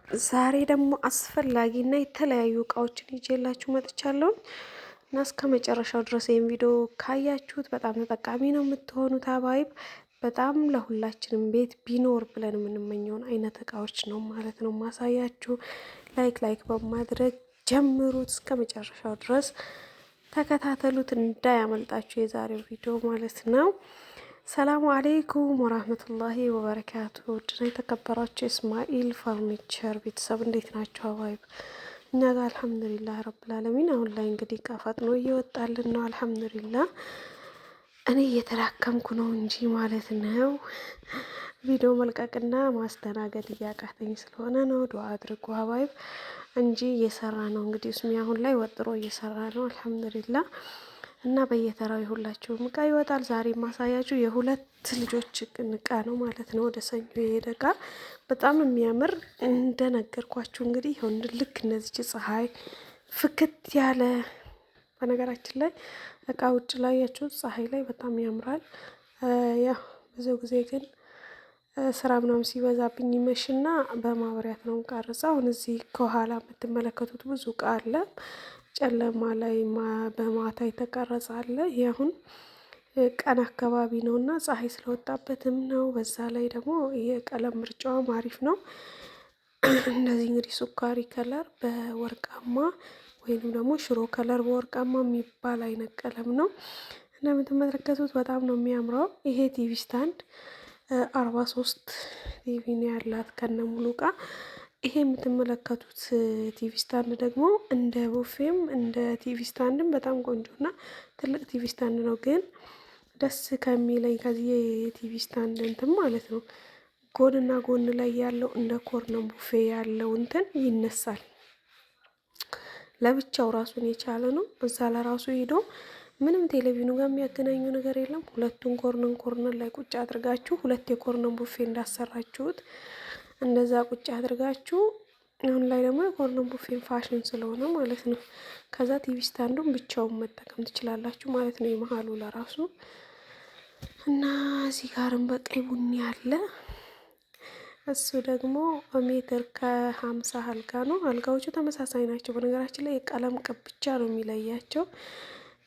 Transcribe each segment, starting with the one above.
ዛሬ ደግሞ አስፈላጊና የተለያዩ እቃዎችን ይዤላችሁ መጥቻለሁ እና እስከ መጨረሻው ድረስ ይህን ቪዲዮ ካያችሁት በጣም ተጠቃሚ ነው የምትሆኑት። አባይብ በጣም ለሁላችንም ቤት ቢኖር ብለን የምንመኘውን አይነት እቃዎች ነው ማለት ነው ማሳያችሁ። ላይክ በማድረግ ጀምሩት፣ እስከ መጨረሻው ድረስ ተከታተሉት እንዳያመልጣችሁ የዛሬው ቪዲዮ ማለት ነው። ሰላሙ አሌይኩም ወራህመቱላሂ ወበረካቱ። ውድና የተከበራችሁ የእስማኤል ፈርኒቸር ቤተሰብ እንዴት ናቸው? አባይብ እኛ ጋር አልሐምዱሊላህ ረብል ዓለሚን። አሁን ላይ እንግዲህ ቃፋት ነው እየወጣልን ነው። አልሐምዱሊላህ እኔ እየተዳከምኩ ነው እንጂ ማለት ነው። ቪዲዮ መልቀቅና ማስተናገድ እያቃተኝ ስለሆነ ነው። ዱአ አድርጉ አባይብ እንጂ እየሰራ ነው። እንግዲህ እስሚ አሁን ላይ ወጥሮ እየሰራ ነው። አልሐምዱሊላህ እና በየተራው የሁላችሁም እቃ ይወጣል። ዛሬ ማሳያችሁ የሁለት ልጆች እቃ ነው ማለት ነው። ወደ ሰኞ የሄደ እቃ በጣም የሚያምር እንደነገርኳችሁ እንግዲህ ይሁን ልክ እነዚህ ፀሐይ ፍክት ያለ በነገራችን ላይ እቃ ውጭ ላይ ያችሁት ፀሐይ ላይ በጣም ያምራል። ያው ብዙ ጊዜ ግን ስራ ምናምን ሲበዛብኝ ይመሽና በማብሪያት ነው ቀርጸው። አሁን እዚህ ከኋላ የምትመለከቱት ብዙ እቃ አለ። ጨለማ ላይ በማታ የተቀረጸ አለ። ይሄ አሁን ቀን አካባቢ ነው እና ፀሐይ ስለወጣበትም ነው። በዛ ላይ ደግሞ የቀለም ምርጫውም አሪፍ ነው። እንደዚህ እንግዲህ ሱካሪ ከለር በወርቃማ ወይንም ደግሞ ሽሮ ከለር በወርቃማ የሚባል አይነት ቀለም ነው። እንደምትመለከቱት በጣም ነው የሚያምረው። ይሄ ቲቪ ስታንድ 43 ቲቪ ነው ያላት ከነ ሙሉ እቃ። ይሄ የምትመለከቱት ቲቪ ስታንድ ደግሞ እንደ ቡፌም እንደ ቲቪ ስታንድም በጣም ቆንጆና ትልቅ ቲቪ ስታንድ ነው። ግን ደስ ከሚለኝ ከዚህ የቲቪ ስታንድ እንትን ማለት ነው ጎንና ጎን ላይ ያለው እንደ ኮርነር ቡፌ ያለው እንትን ይነሳል። ለብቻው ራሱን የቻለ ነው። እዛ ለራሱ ሄዶ ምንም ቴሌቪዥኑ ጋር የሚያገናኙ ነገር የለም። ሁለቱን ኮርነር ላይ ቁጭ አድርጋችሁ ሁለት የኮርነር ቡፌ እንዳሰራችሁት እንደዛ ቁጭ አድርጋችሁ አሁን ላይ ደግሞ የኮርነር ቡፌን ፋሽን ስለሆነ ማለት ነው። ከዛ ቲቪ ስታንዱን ብቻውን መጠቀም ትችላላችሁ ማለት ነው የመሃሉ ለራሱ እና እዚህ ጋርም በቀይ ቡኒ አለ። እሱ ደግሞ ሜትር ከ50 አልጋ ነው። አልጋዎቹ ተመሳሳይ ናቸው። በነገራችን ላይ የቀለም ቅብ ብቻ ነው የሚለያቸው።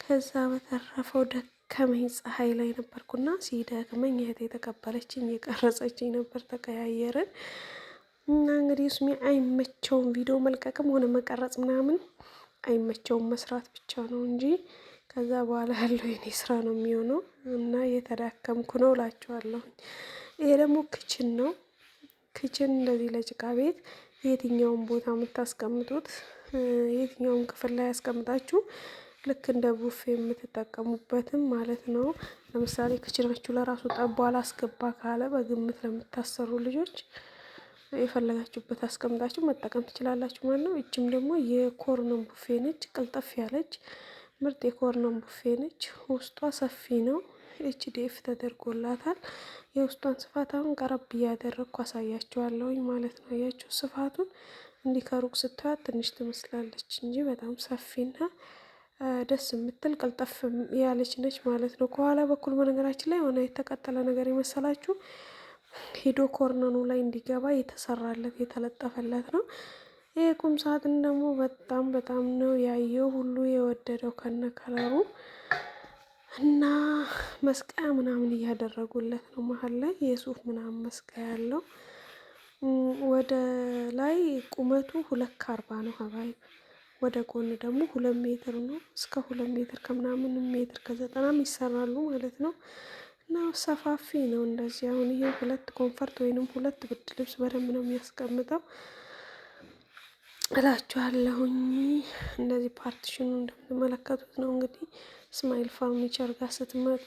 ከዛ በተረፈው ደከመኝ ፀሐይ ላይ ነበርኩና ሲደክመኝ እህቴ የተቀበለችኝ የቀረጸችኝ ነበር። ተቀያየርን እና እንግዲህ እሱም አይመቸውም ቪዲዮ መልቀቅም ሆነ መቀረጽ ምናምን አይመቸውም። መስራት ብቻ ነው እንጂ ከዛ በኋላ ያለው የኔ ስራ ነው የሚሆነው እና እየተዳከምኩ ነው እላችኋለሁ። ይሄ ደግሞ ክችን ነው። ክችን እንደዚህ ለጭቃ ቤት የትኛውን ቦታ የምታስቀምጡት የትኛውን ክፍል ላይ ያስቀምጣችሁ ልክ እንደ ቡፌ የምትጠቀሙበትም ማለት ነው። ለምሳሌ ክችናችሁ ለራሱ ጠቦ አላስገባ ካለ በግምት ለምታሰሩ ልጆች የፈለጋችሁበት አስቀምጣችሁ መጠቀም ትችላላችሁ ማለት ነው። እችም ደግሞ የኮርነር ቡፌ ነች። ቅልጥፍ ያለች ምርጥ የኮርነር ቡፌ ነች። ውስጧ ሰፊ ነው። ኤችዲኤፍ ተደርጎላታል። የውስጧን ስፋት አሁን ቀረብ እያደረግኩ አሳያችኋለሁኝ ማለት ነው። ያችሁ ስፋቱን እንዲህ ከሩቅ ስታዩት ትንሽ ትመስላለች እንጂ በጣም ሰፊና ደስ የምትል ቅልጠፍ ያለች ነች ማለት ነው። ከኋላ በኩል በነገራችን ላይ የሆነ የተቀጠለ ነገር የመሰላችሁ ሄዶ ኮርነሩ ላይ እንዲገባ የተሰራለት የተለጠፈለት ነው። ይሄ ቁም ሳጥን ደግሞ በጣም ነው ያየው ሁሉ የወደደው ከነ ከለሩ እና መስቀያ ምናምን እያደረጉለት ነው። መሀል ላይ የሱፍ ምናምን መስቀያ ያለው ወደ ላይ ቁመቱ 2.40 ነው ሀባይብ። ወደ ጎን ደግሞ 2 ሜትር ነው። እስከ 2 ሜትር ከምናምን ሜትር ከ90 ይሰራሉ ማለት ነው። እና ሰፋፊ ነው እንደዚህ። አሁን ይሄ 2 ኮንፈርት ወይንም 2 ብርድ ልብስ በደንብ ነው የሚያስቀምጠው እላችኋለሁኝ። እንደዚህ ፓርቲሽኑ እንደምትመለከቱት ነው። እንግዲህ እስማኤል ፈርኒቸር ጋር ስትመጡ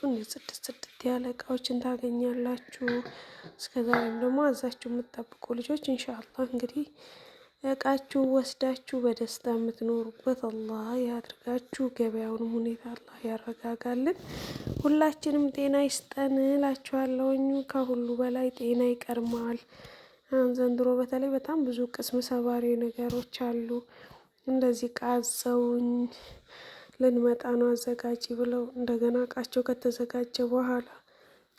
ጽድት ያለ እቃዎችን ታገኛላችሁ። እስከዛሬም ደግሞ አዛችሁ የምትጠብቁ ልጆች ኢንሻአላህ እንግዲህ እቃችሁ ወስዳችሁ በደስታ የምትኖሩበት አላህ ያድርጋችሁ። ገበያውንም ሁኔታ አላህ ያረጋጋልን። ሁላችንም ጤና ይስጠን እላችኋለሁኝ። ከሁሉ በላይ ጤና ይቀርማል። ዘንድሮ በተለይ በጣም ብዙ ቅስም ሰባሪ ነገሮች አሉ። እንደዚህ ቃዘውኝ ልንመጣ ነው አዘጋጂ ብለው እንደገና እቃቸው ከተዘጋጀ በኋላ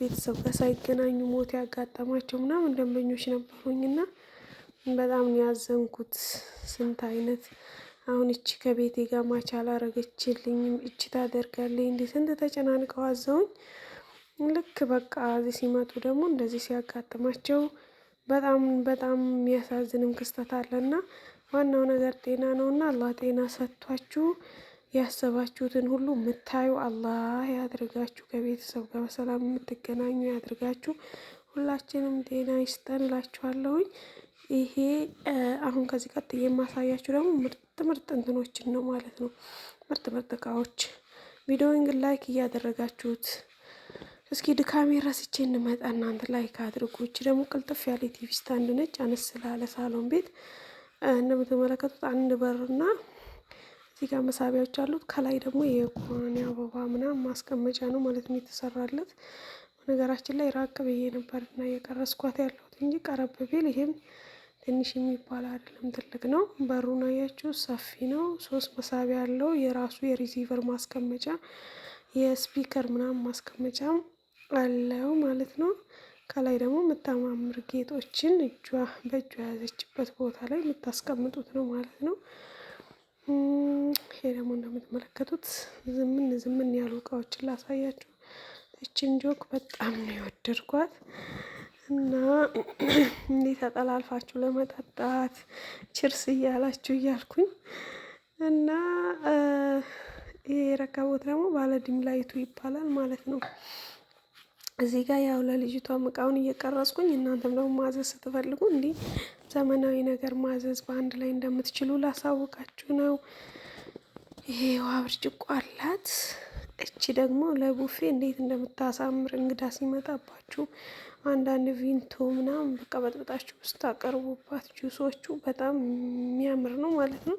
ቤተሰብ ጋር ሳይገናኙ ሞት ያጋጠማቸው ምናምን ደንበኞች ነበሩኝና በጣም ነው ያዘንኩት። ስንት አይነት አሁን እቺ ከቤቴ ጋር ማች አላረገችልኝም፣ እቺ ታደርጋለች እንዴ ስንት ተጨናንቀው አዘውኝ ልክ በቃ እዚህ ሲመጡ ደግሞ እንደዚህ ሲያጋጥማቸው በጣም በጣም የሚያሳዝንም ክስተት አለና ዋናው ነገር ጤና ነውና አላህ ጤና ሰጥቷችሁ ያሰባችሁትን ሁሉ የምታዩ አላህ ያድርጋችሁ። ከቤተሰብ ጋር በሰላም የምትገናኙ ያድርጋችሁ። ሁላችንም ጤና ይስጠን እላችኋለሁኝ። ይሄ አሁን ከዚህ ቀጥዬ የማሳያችሁ ደግሞ ምርጥ ምርጥ እንትኖችን ነው ማለት ነው። ምርጥ ምርጥ እቃዎች። ቪዲዮውን ግን ላይክ እያደረጋችሁት እስኪ ድካሜ ረስቼ እንመጣ እናንተ ላይክ አድርጉ። እቺ ደግሞ ቅልጥፍ ያለ ቲቪ ስታንድ ነች። አነስ ስላለ ሳሎን ቤት እንደምትመለከቱት አንድ በርና እዚህ ጋር መሳቢያዎች አሉት። ከላይ ደግሞ የቁራን አበባ ምናምን ማስቀመጫ ነው ማለት ነው የተሰራለት። በነገራችን ላይ ራቅ ብዬ ነበርና የቀረስኳት ያለሁት እንጂ ቀረብ ቢል ይሄም ትንሽ የሚባል አይደለም፣ ትልቅ ነው። በሩን አያችሁ ሰፊ ነው። 3 መሳቢያ አለው። የራሱ የሪሲቨር ማስቀመጫ የስፒከር ምናምን ማስቀመጫ አለው ማለት ነው። ከላይ ደግሞ የምታማምር ጌጦችን በእጇ የያዘችበት ቦታ ላይ የምታስቀምጡት ነው ማለት ነው። ይሄ ደግሞ እንደምትመለከቱት ዝምን ያሉ እቃዎችን ላሳያችሁ። እችን ጆክ በጣም ነው የወደድኳት እና እንዲህ ተጠላልፋችሁ ለመጠጣት ችርስ እያላችሁ እያልኩኝ እና ይሄ ረከቦት ደግሞ ባለዲም ላይቱ ይባላል ማለት ነው። እዚህ ጋር ያው ለልጅቷ እቃውን እየቀረጽኩኝ እናንተም ደግሞ ማዘዝ ስትፈልጉ እንዲህ ዘመናዊ ነገር ማዘዝ በአንድ ላይ እንደምትችሉ ላሳውቃችሁ ነው። ይሄ ውሃ ብርጭቆ አላት። እቺ ደግሞ ለቡፌ እንዴት እንደምታሳምር እንግዳ ሲመጣባችሁ አንዳንድ ቪንቶ ምናምን በቃ በጥብጣችሁ ውስጥ አቀርቡባት። ጁሶቹ በጣም የሚያምር ነው ማለት ነው።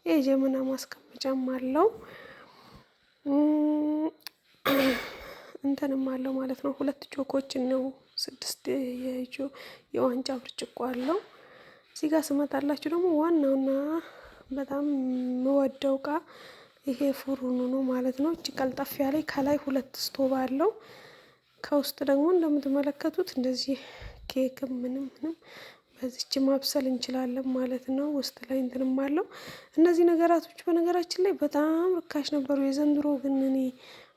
ይሄ ጀመና ማስቀመጫም አለው እንትንም አለው ማለት ነው። 2 ጆኮችን ነው 6 የዋንጫ ብርጭቆ አለው። እዚህ ጋር ስመጣላችሁ ደግሞ ዋናውና በጣም የምወደው እቃ ይሄ ፉሩኑ ነው ማለት ነው። እጅ ቀልጠፍ ያለ ከላይ 2 ስቶቭ አለው። ከውስጥ ደግሞ እንደምትመለከቱት እንደዚህ ኬክም ምንም በዚች ማብሰል እንችላለን ማለት ነው። ውስጥ ላይ እንትንም አለው። እነዚህ ነገራቶች በነገራችን ላይ በጣም ርካሽ ነበሩ። የዘንድሮ ግን እኔ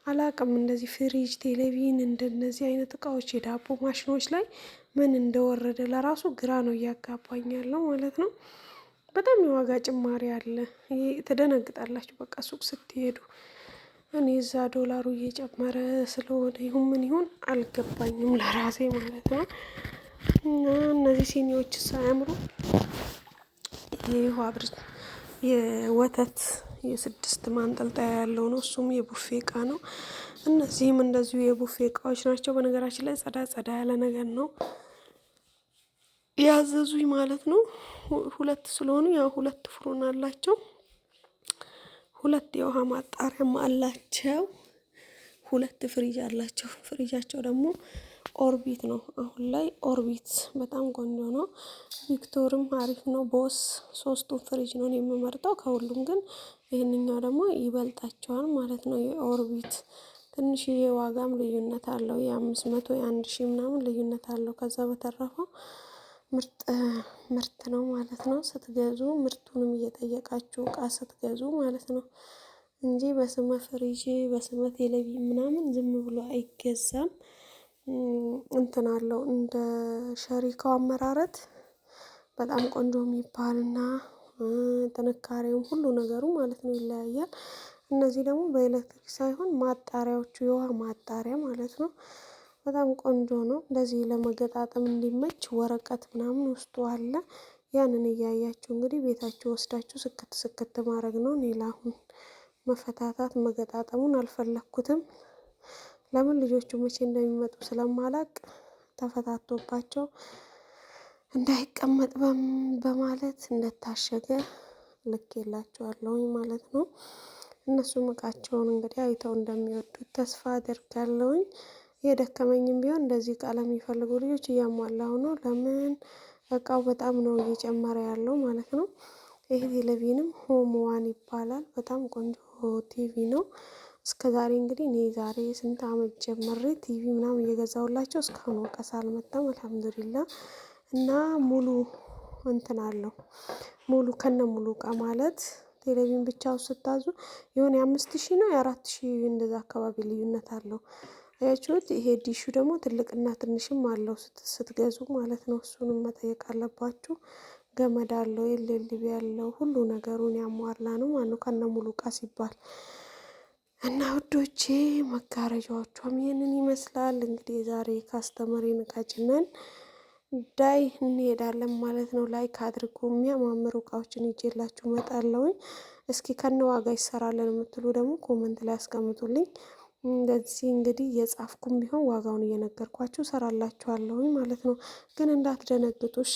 አላቅም እንደዚህ ፍሪጅ፣ ቴሌቪዥን እንደነዚህ አይነት እቃዎች የዳቦ ማሽኖች ላይ ምን እንደወረደ ለራሱ ግራ ነው እያጋባኝ ያለው ማለት ነው። በጣም የዋጋ ጭማሪ አለ። ትደነግጣላችሁ በቃ ሱቅ ስትሄዱ። እኔ እዛ ዶላሩ እየጨመረ ስለሆነ ይሁን ምን ይሁን አልገባኝም ለራሴ ማለት ነው። እና እነዚህ ሲኒዎች ሳያምሩ የወተት የ6 ማንጠልጠያ ያለው ነው። እሱም የቡፌ እቃ ነው። እነዚህም እንደዚሁ የቡፌ እቃዎች ናቸው። በነገራችን ላይ ጸዳ ጸዳ ያለ ነገር ነው ያዘዙኝ ማለት ነው። 2 ስለሆኑ ያው 2 ፍሩን አላቸው። 2 የውሃ ማጣሪያም አላቸው። 2 ፍሪጅ አላቸው። ፍሪጃቸው ደግሞ ኦርቢት ነው። አሁን ላይ ኦርቢት በጣም ቆንጆ ነው። ቪክቶርም አሪፍ ነው። ቦስ 3ቱን ፍሪጅ ነው የምመርጠው። ከሁሉም ግን ይህንኛው ደግሞ ይበልጣቸዋል ማለት ነው። የኦርቢት ትንሽ የዋጋም ልዩነት አለው። የ500 የ1000 ምናምን ልዩነት አለው። ከዛ በተረፈው ምርት ነው ማለት ነው። ስትገዙ ምርቱንም እየጠየቃችሁ እቃ ስትገዙ ማለት ነው እንጂ በስመ ፍሪጅ በስመ ቴሌቪዥን ምናምን ዝም ብሎ አይገዛም። እንትን አለው እንደ ሸሪካው አመራረት በጣም ቆንጆ የሚባልና ጥንካሬውም ሁሉ ነገሩ ማለት ነው ይለያያል። እነዚህ ደግሞ በኤሌክትሪክ ሳይሆን ማጣሪያዎቹ የውሃ ማጣሪያ ማለት ነው። በጣም ቆንጆ ነው። እንደዚህ ለመገጣጠም እንዲመች ወረቀት ምናምን ውስጡ አለ። ያንን እያያችሁ እንግዲህ ቤታችሁ ወስዳችሁ ስክት ስክት ማድረግ ነው። እኔ ለአሁን መፈታታት መገጣጠሙን አልፈለኩትም። ለምን ልጆቹ መቼ እንደሚመጡ ስለማላቅ ተፈታቶባቸው እንዳይቀመጥ በማለት እንደታሸገ ልኬላቸዋለሁኝ ማለት ነው። እነሱም እቃቸውን እንግዲህ አይተው እንደሚወዱት ተስፋ አደርጋለሁኝ። የደከመኝም ቢሆን እንደዚህ እቃ ለሚፈልጉ ልጆች እያሟላሁ ነው። ለምን እቃው በጣም ነው እየጨመረ ያለው ማለት ነው። ይሄ ቴሌቪዥንም ሆም ዋን ይባላል። በጣም ቆንጆ ቲቪ ነው። እስከ ዛሬ እንግዲህ እኔ ዛሬ ስንት አመት ጀምሬ ቲቪ ምናምን እየገዛሁላቸው እስካሁን ወቀሳ አልመጣም። አልሐምዱሊላህ። እና ሙሉ እንትን አለው ሙሉ ከነ ሙሉ እቃ ማለት ቴሌቪዥን ብቻው ስታዙ የሆነ የ5000 ነው የ4000 እንደዛ አካባቢ ልዩነት አለው። አያችሁት? ይሄ ዲሹ ደግሞ ትልቅና ትንሽም አለው ስትገዙ ማለት ነው። እሱንም መጠየቅ አለባችሁ። ገመድ አለው፣ ኤልኤልቢ ያለው ሁሉ ነገሩን ያሟላ ነው ማለት ነው ከነ ሙሉ እቃ ሲባል እና ውዶቼ መጋረጃዎቿም ይህንን ይመስላል። እንግዲህ የዛሬ ካስተመሪን እቃ ጭነን ዳይ እንሄዳለን ማለት ነው። ላይክ አድርጉ። የሚያማምሩ እቃዎችን ይዤላችሁ እመጣለሁኝ። እስኪ ከነ ዋጋ ይሰራለን የምትሉ ደግሞ ኮመንት ላይ አስቀምጡልኝ። እንደዚህ እንግዲህ የጻፍኩም ቢሆን ዋጋውን እየነገርኳችሁ እሰራላችኋለሁኝ ማለት ነው። ግን እንዳትደነግጡ እሺ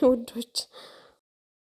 ውዶች።